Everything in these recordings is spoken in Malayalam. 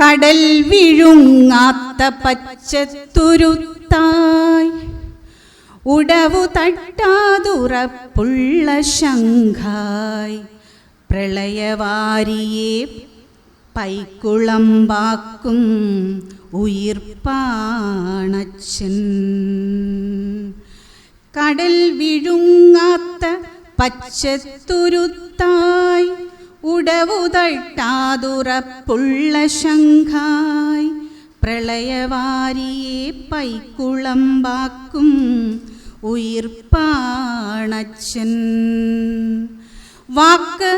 കടൽ വിഴുങ്ങാത്ത പച്ചത്തുരുത്തായി ഉടവു തട്ടാതുറപ്പുള്ള ശംഖായി പ്രളയവാരിയെ പൈക്കുളമ്പാക്കും ഉയിർപ്പാണച്ചൻ. കടൽ വിഴുങ്ങാത്ത പച്ചത്തുരുത്തായി ഉടവു തട്ടാതുറപ്പുള്ള ശംഖായി പ്രളയവാരിയെ പൈക്കുളമ്പാക്കും ഉയിർപ്പാണച്ചൻ. വാക്ക്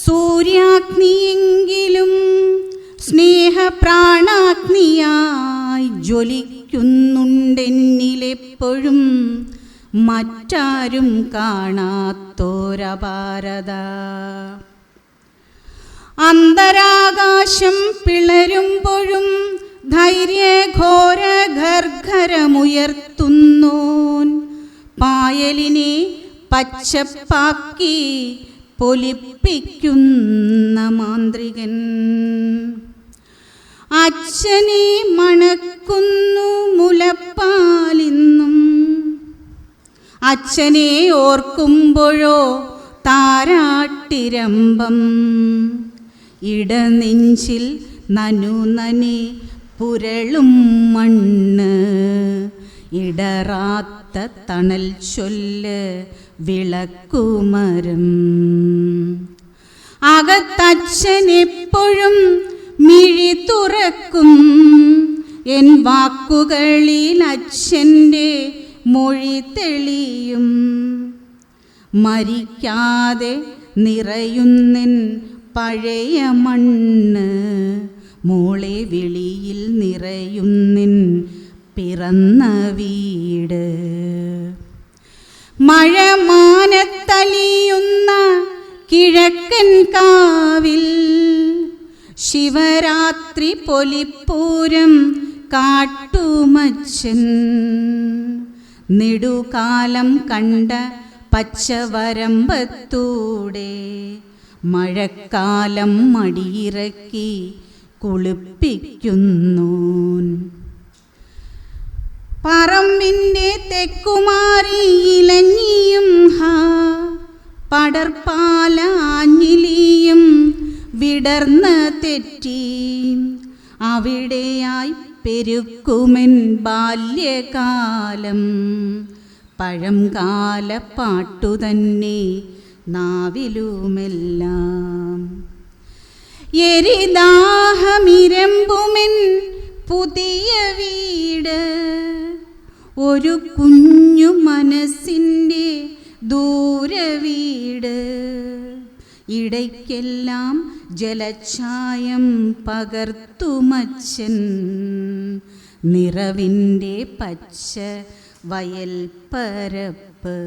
സൂര്യാഗ്നിയെങ്കിലും സ്നേഹപ്രാണാഗ്നിയായി ജ്വലിക്കുന്നുണ്ടെന്നിലെപ്പോഴും മറ്റാരും കാണാത്തോരപാരത. അന്തരാകാശം പിളരുമ്പോഴും ധൈര്യഘോര ഗർഘരമുയർത്തുന്നോൻ പായലിനെ പച്ചപ്പാക്കി പൊലിപ്പിക്കുന്ന മാന്ത്രികൻ. അച്ഛനെ മണക്കുന്നു മുലപ്പാലിന്നും, അച്ഛനെ ഓർക്കുമ്പോഴോ താരാട്ടിരമ്പം. ഇടനെഞ്ചിൽ നനുനനെ പുരളും മണ്ണ്, ഇടറാത്ത തണൽ ചൊല്ല് വിളക്കുമരം. അകത്തച്ഛനെപ്പോഴും മിഴി തുറക്കും, എൻ വാക്കുകളിൽ അച്ഛൻ്റെ മൊഴി തെളിയും. മരിക്കാതെ നിറയുന്നെൻ പഴയ മണ്ണ്, മോളെ വിളിയിൽ നിറയുന്നിൻ പിറന്ന വീട്. മഴമാനത്തലിയുന്ന കിഴക്കൻ കാവിൽ ശിവരാത്രി പൊലിപ്പൂരം കാട്ടുമച്ചൻ. നെടുകാലം കണ്ട പച്ചവരമ്പത്തൂടെ മഴക്കാലം മടിയിറക്കി കുളിപ്പിക്കുന്നോൻ. പറമ്പിൻ്റെ തെക്കുമാറി ഇലഞ്ഞിയും പടർപ്പാല ആഞ്ഞിലിയും വിടർന്ന് തെറ്റി. അവിടെയായി പെരുക്കുമെൻ ബാല്യകാലം, പഴംകാല പാട്ടുതന്നെ നാവിലുമെല്ലാം. എരിദാഹമിരമ്പുമെൻ പുതിയ വീട്, ഒരു കുഞ്ഞു മനസ്സിൻ്റെ ദൂരവീട്. ഇടയ്ക്കെല്ലാം ജലഛായം പകർത്തുമച്ചൻ, നിറവിൻ്റെ പച്ച വയൽപ്പരപ്പ്.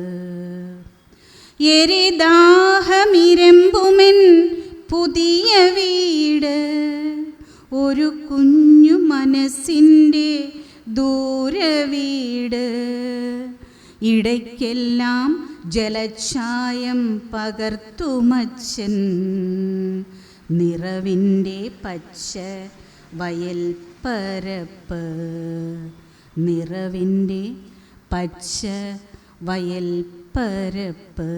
എരിദാഹമിരമ്പുമെൻ പുതിയ വീട്, ഒരു കുഞ്ഞു മനസ്സിൻ്റെ ദൂരവീട്. ഇടയ്ക്കെല്ലാം ജലഛായം പകർത്തുമച്ചൻ, നിറവിൻ്റെ പച്ച വയൽപ്പരപ്പ്. നിറവിൻ്റെ പച്ച വയൽപ്പരപ്പ്.